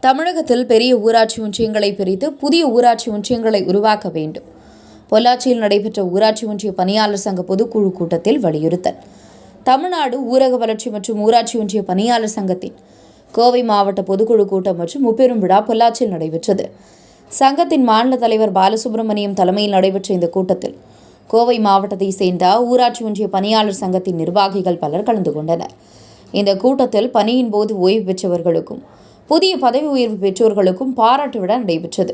தமிழகத்தில் பெரிய ஊராட்சி ஒன்றியங்களை பிரித்து புதிய ஊராட்சி ஒன்றியங்களை உருவாக்க வேண்டும். பொள்ளாச்சியில் நடைபெற்ற ஊராட்சி ஒன்றிய பணியாளர் சங்க பொதுக்குழு கூட்டத்தில் வலியுறுத்தல். தமிழ்நாடு ஊரக வளர்ச்சி மற்றும் ஊராட்சி ஒன்றிய பணியாளர் சங்கத்தின் கோவை மாவட்ட பொதுக்குழு கூட்டம் மற்றும் முப்பெரும் விழா பொள்ளாச்சியில் நடைபெற்றது. சங்கத்தின் மாநில தலைவர் பாலசுப்ரமணியம் தலைமையில் நடைபெற்ற இந்த கூட்டத்தில் கோவை மாவட்டத்தை சேர்ந்த ஊராட்சி ஒன்றிய பணியாளர் சங்கத்தின் நிர்வாகிகள் பலர் கலந்து கொண்டனர். இந்த கூட்டத்தில் பணியின் போது ஓய்வு பெற்றவர்களுக்கும் புதிய பதவி உயர்வு பெற்றோர்களுக்கும் பாராட்டு விழா நடைபெற்றது.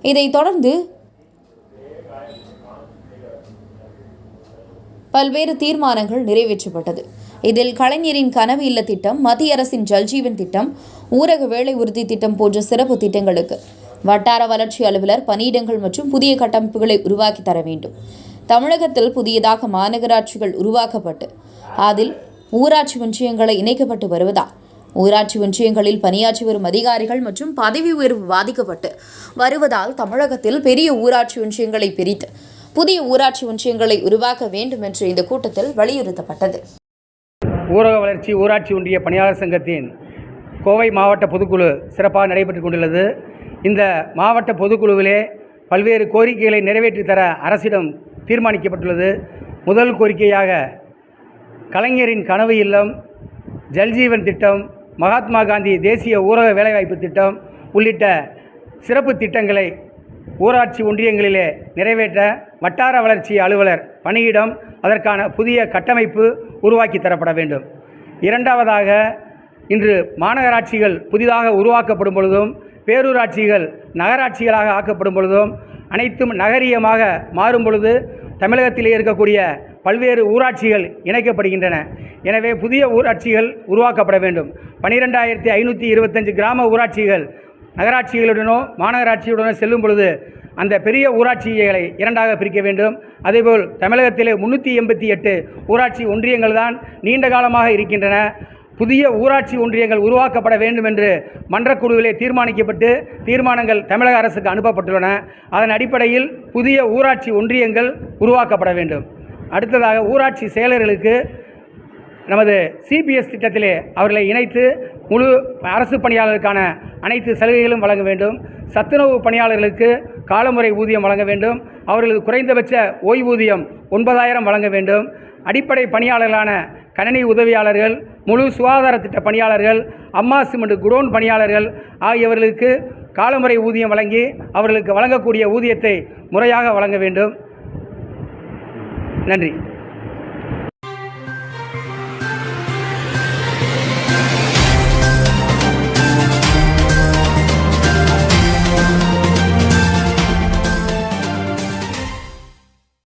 இதைத் தொடர்ந்து பல்வேறு தீர்மானங்கள் நிறைவேற்றப்பட்டது. இதில் கலைஞரின் கனவு இல்ல திட்டம், மத்திய அரசின் ஜல்ஜீவன் திட்டம், ஊரக வேலை உறுதி திட்டம் போன்ற சிறப்பு திட்டங்களுக்கு வட்டார வளர்ச்சி அலுவலர் பணியிடங்கள் மற்றும் புதிய கட்டமைப்புகளை உருவாக்கி தர வேண்டும். தமிழகத்தில் புதியதாக மாநகராட்சிகள் உருவாக்கப்பட்டு அதில் ஊராட்சி ஒன்றியங்களை இணைக்கப்பட்டு வருவதால் ஊராட்சி ஒன்றியங்களில் பணியாற்றி வரும் அதிகாரிகள் மற்றும் பதவி உயர்வு பாதிக்கப்பட்டு வருவதால் தமிழகத்தில் பெரிய ஊராட்சி ஒன்றியங்களை பிரித்து புதிய ஊராட்சி ஒன்றியங்களை உருவாக்க வேண்டும் என்று இந்த கூட்டத்தில் வலியுறுத்தப்பட்டது. ஊரக வளர்ச்சி ஊராட்சி ஒன்றிய பணியாளர் சங்கத்தின் கோவை மாவட்ட பொதுக்குழு சிறப்பாக நடைபெற்று கொண்டுள்ளது. இந்த மாவட்ட பொதுக்குழுவிலே பல்வேறு கோரிக்கைகளை நிறைவேற்றி தர அரசிடம் தீர்மானிக்கப்பட்டுள்ளது. முதல் கோரிக்கையாக கலைஞரின் கனவு இல்லம், ஜல்ஜீவன் திட்டம், மகாத்மா காந்தி தேசிய ஊரக வேலைவாய்ப்பு திட்டம் உள்ளிட்ட சிறப்பு திட்டங்களை ஊராட்சி ஒன்றியங்களிலே நிறைவேற்ற வட்டார வளர்ச்சி அலுவலர் பணியிடம், அதற்கான புதிய கட்டமைப்பு உருவாக்கி தரப்பட வேண்டும். இரண்டாவதாக, இன்று மாநகராட்சிகள் புதிதாக உருவாக்கப்படும் பொழுதும் பேரூராட்சிகள் நகராட்சிகளாக ஆக்கப்படும் பொழுதும் அனைத்தும் நகரியமாக மாறும் பொழுது தமிழகத்திலே இருக்கக்கூடிய பல்வேறு ஊராட்சிகள் இணைக்கப்படுகின்றன. எனவே புதிய ஊராட்சிகள் உருவாக்கப்பட வேண்டும். 12,525 கிராம ஊராட்சிகள் நகராட்சிகளுடனோ மாநகராட்சியுடனோ செல்லும் பொழுது அந்த பெரிய ஊராட்சிகளை இரண்டாக பிரிக்க வேண்டும். அதேபோல் தமிழகத்திலே 388 ஊராட்சி ஒன்றியங்கள் தான் நீண்ட காலமாக இருக்கின்றன. புதிய ஊராட்சி ஒன்றியங்கள் உருவாக்கப்பட வேண்டும் என்று மன்றக்குழுவிலே தீர்மானிக்கப்பட்டு தீர்மானங்கள் தமிழக அரசுக்கு அனுப்பப்பட்டுள்ளன. அதன் அடிப்படையில் புதிய ஊராட்சி ஒன்றியங்கள் உருவாக்கப்பட வேண்டும். அடுத்ததாக, ஊராட்சி செயலர்களுக்கு நமது சிபிஎஸ் திட்டத்திலே அவர்களை இணைத்து முழு அரசு பணியாளருக்கான அனைத்து சலுகைகளும் வழங்க வேண்டும். சத்துணவு பணியாளர்களுக்கு காலமுறை ஊதியம் வழங்க வேண்டும். அவர்களது குறைந்தபட்ச ஓய்வூதியம் 9,000 வழங்க வேண்டும். அடிப்படை பணியாளர்களான கணினி உதவியாளர்கள், முழு சுகாதார திட்ட பணியாளர்கள், அம்மா சிமெண்ட் குடோன் பணியாளர்கள் ஆகியவர்களுக்கு காலமுறை ஊதியம் வழங்கி அவர்களுக்கு வழங்கக்கூடிய ஊதியத்தை முறையாக வழங்க வேண்டும். நன்றி.